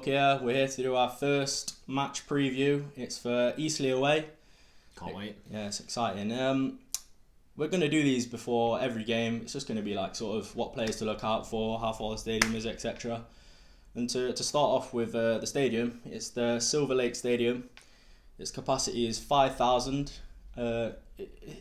Talk here. We're here to do our first match preview. It's for Eastleigh away. Can't wait. Yeah, it's exciting. We're going to do these before every game. It's just going to be like sort of what players to look out for, how far the stadium is, etc. And to start off with the stadium, it's the Silver Lake Stadium. Its capacity is 5,000.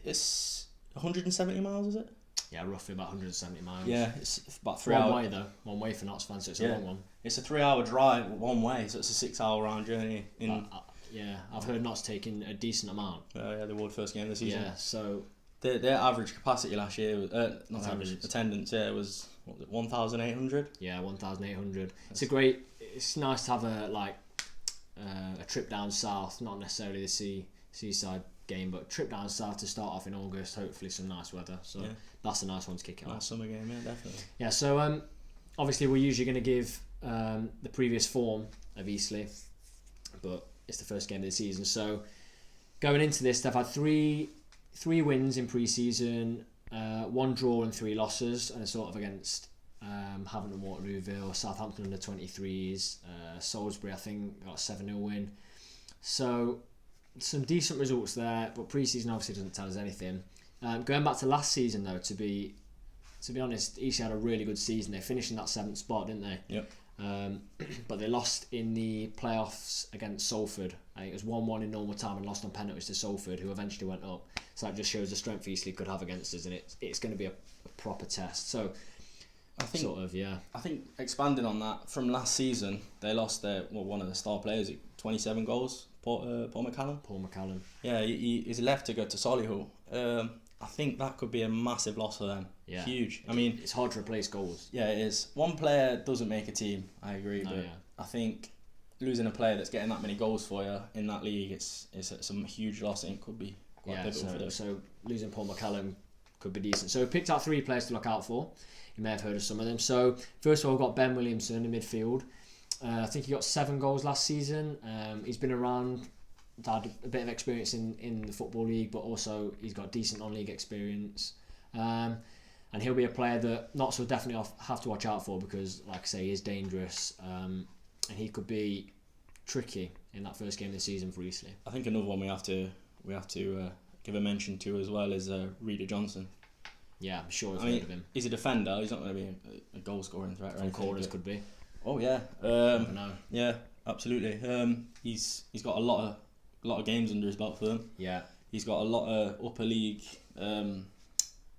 It's 170 miles, is it? Yeah, roughly about 170 miles. Yeah, it's about 3 hours. One way though. One way for Notts fans, so it's a long one. It's a 3 hour drive one way, so it's a 6 hour round journey. I've heard Notts taking a decent amount. Yeah, they won first game of the season. Yeah, so their average capacity last year was attendance. Yeah, it was 1,800. Yeah, 1,800. It's nice to have a trip down south, not necessarily the seaside game, but trip down south to start off in August. Hopefully some nice weather. So that's a nice one to kick it off. Nice summer game, yeah, definitely. Yeah, so obviously we're usually going to give the previous form of Eastleigh, but it's the first game of the season. So going into this, they've had three wins in pre-season, 1 draw and 3 losses, and sort of against Havant and Waterlooville, Southampton under 23s, Salisbury I think got a 7-0 win. So some decent results there, but pre-season obviously doesn't tell us anything. Going back to last season though, to be honest, Eastleigh had a really good season. They finished in that 7th spot, didn't they? Yep. But they lost in the playoffs against Salford. I think it was 1-1 in normal time and lost on penalties to Salford, who eventually went up. So that just shows the strength Eastleigh could have against us, and it's going to be a proper test. So I think expanding on that, from last season they lost one of the star players, 27 goals, Paul McCallum. Yeah, he's left to go to Solihull. I think that could be a massive loss for them. Yeah. Huge. I mean, it's hard to replace goals. Yeah, it is. One player doesn't make a team, I agree, but I think losing a player that's getting that many goals for you in that league, it's a huge loss, and it could be quite pivotal for them. So losing Paul McCallum could be decent. So we picked out 3 players to look out for. You may have heard of some of them. So first of all, we've got Ben Williamson in midfield. I think he got 7 goals last season. He's been around, had a bit of experience in the Football League, but also he's got decent non-league experience. And he'll be a player that Notts will definitely have to watch out for, because, like I say, he is dangerous, and he could be tricky in that first game of the season for Eastleigh. I think another one we have to give a mention to as well is Reader Johnson. Yeah, I'm sure I've heard of him. He's a defender. He's not going to be a goal scoring threat. From corners could be. Oh yeah. Never know. Yeah, absolutely. He's got a lot of games under his belt for them. Yeah. He's got a lot of upper league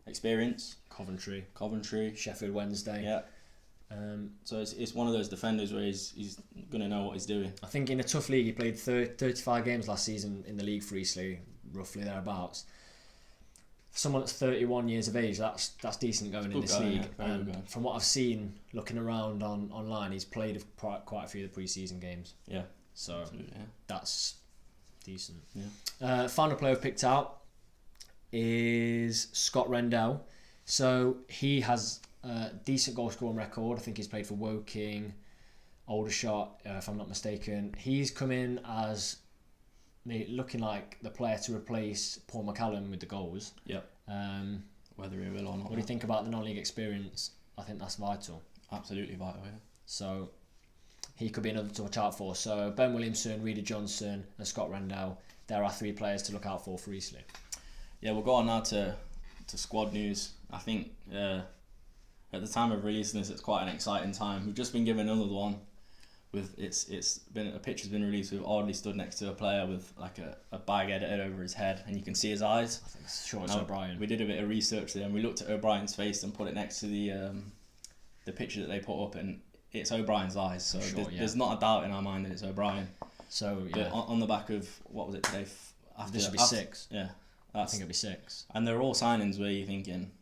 experience. Coventry, Sheffield Wednesday. Yeah. So it's one of those defenders where he's going to know what he's doing. I think in a tough league he played 35 games last season in the league for Eastleigh, roughly thereabouts. For someone that's 31 years of age, that's decent going in this league. From what I've seen, looking around online, he's played quite a few of the pre-season games. Yeah. So that's decent. Yeah. Final player I've picked out is Scott Rendell. So he has a decent goal scoring record. I think he's played for Woking, Aldershot, if I'm not mistaken. He's come in as looking like the player to replace Paul McCallum with the goals. Yep. Whether he will or not. What do you think about the non-league experience? I think that's vital. Absolutely vital, yeah. So he could be another to watch out for. So Ben Williamson, Reader Johnson and Scott Rendell, there are 3 players to look out for Eastleigh. Yeah, we'll go on now to squad news. I think at the time of releasing this, it's quite an exciting time. We've just been given another one. A picture's been released with Audley stood next to a player with like a bag edited over his head, and you can see his eyes. I think it's O'Brien. We did a bit of research there, and we looked at O'Brien's face and put it next to the picture that they put up, and it's O'Brien's eyes. So there's not a doubt in our mind that it's O'Brien. So but on the back of, what was it today? This should be 6. Yeah, I think it'll be 6. And they're all signings where you're thinking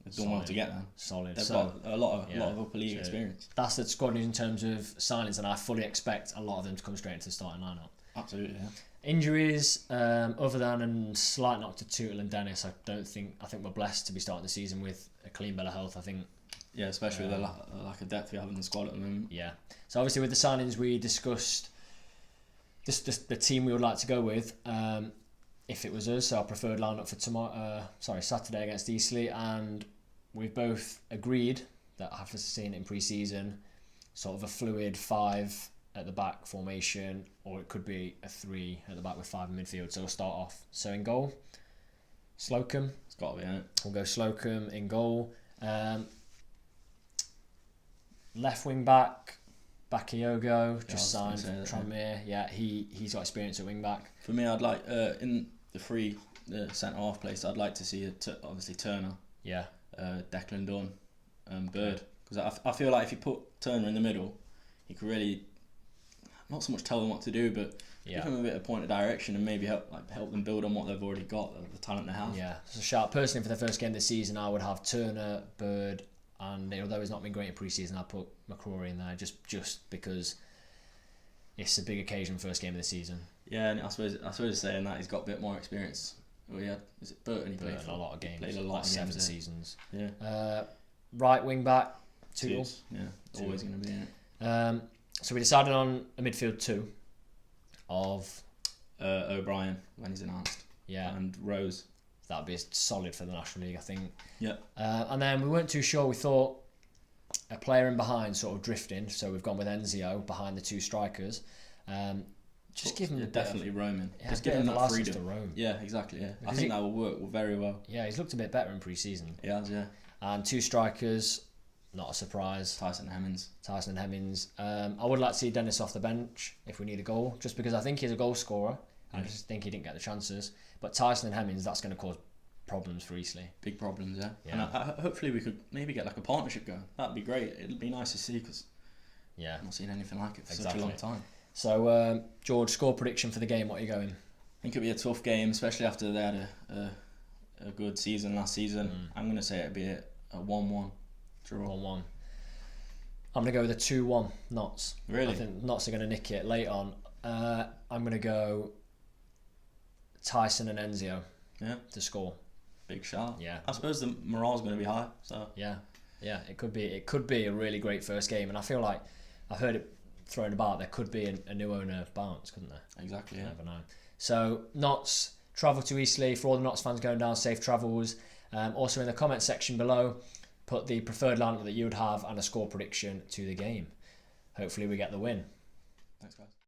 they've done well to get them. Solid. They've got a lot of upper league experience. That's the squad news in terms of signings, and I fully expect a lot of them to come straight into the starting lineup. Absolutely, yeah. Injuries, other than a slight knock to Tootle and Dennis, I think we're blessed to be starting the season with a clean bill of health. I think. Yeah, especially with the lack of depth we have in the squad at the moment. Yeah. So obviously with the signings, we discussed the team we would like to go with. If it was us, our preferred lineup for Saturday against Eastleigh, and we've both agreed that after seeing it in pre-season, sort of a fluid 5 at the back formation, or it could be a 3 at the back with 5 in midfield. So we'll start off. So in goal, Slocum. It's got to be, innit? We'll go Slocum in goal. Left wing back, Bakayoko, just signed. Tranmere, yeah, he's got experience at wing back. For me, I'd like in the centre half place, I'd like to see obviously Turner. Yeah. Declan Dunn, Bird, because I feel like if you put Turner in the middle, he could really not so much tell them what to do, but give them a bit of point of direction and maybe help them build on what they've already got, the talent they have. Yeah, so shout personally for the first game this season, I would have Turner, Bird, and although he's not been great in pre-season, I'd put McCrory in there just because it's a big occasion, first game of the season. Yeah, and I suppose saying that he's got a bit more experience. Well, yeah, is it Burton he played for? A lot of games. Played a lot of 7 games, seasons. Yeah. Right wing back, Tootle. Yeah, always going to be in it. So we decided on a midfield 2 of O'Brien when he's announced. Yeah. And Rose. That'd be solid for the National League, I think. Yeah. And then we weren't too sure. We thought a player in behind, sort of drifting. So we've gone with Enzio behind the 2 strikers. Just give him definitely roaming. Yeah, just give him that freedom to roam. Yeah, exactly. Yeah, I think that will work very well. Yeah, he's looked a bit better in pre-season. He has, yeah. And 2 strikers, not a surprise. Tyson Hemmings. I would like to see Dennis off the bench if we need a goal, just because I think he's a goal scorer. I just think he didn't get the chances. But Tyson and Hemmings, that's going to cause problems for Eastleigh. Big problems, yeah. And hopefully we could maybe get like a partnership going. That'd be great. It'd be nice to see because I've not seen anything like it for such a long time. So, George, score prediction for the game. What are you going? I think it'll be a tough game, especially after they had a good season last season. I'm going to say it'll be a 1-1 draw. 1-1. I'm going to go with a 2-1 Notts. Really? I think Notts are going to nick it late on. I'm going to go Tyson and Enzio to score. Big shot. Yeah. I suppose the morale's going to be high. So yeah, it could be a really great first game, and I feel like I've heard it thrown about. There could be a new owner bounce, couldn't there? Exactly. Yeah. You never know. So Notts travel to Eastleigh. For all the Notts fans going down, safe travels. Also in the comment section below, put the preferred lineup that you would have and a score prediction to the game. Hopefully we get the win. Thanks, guys.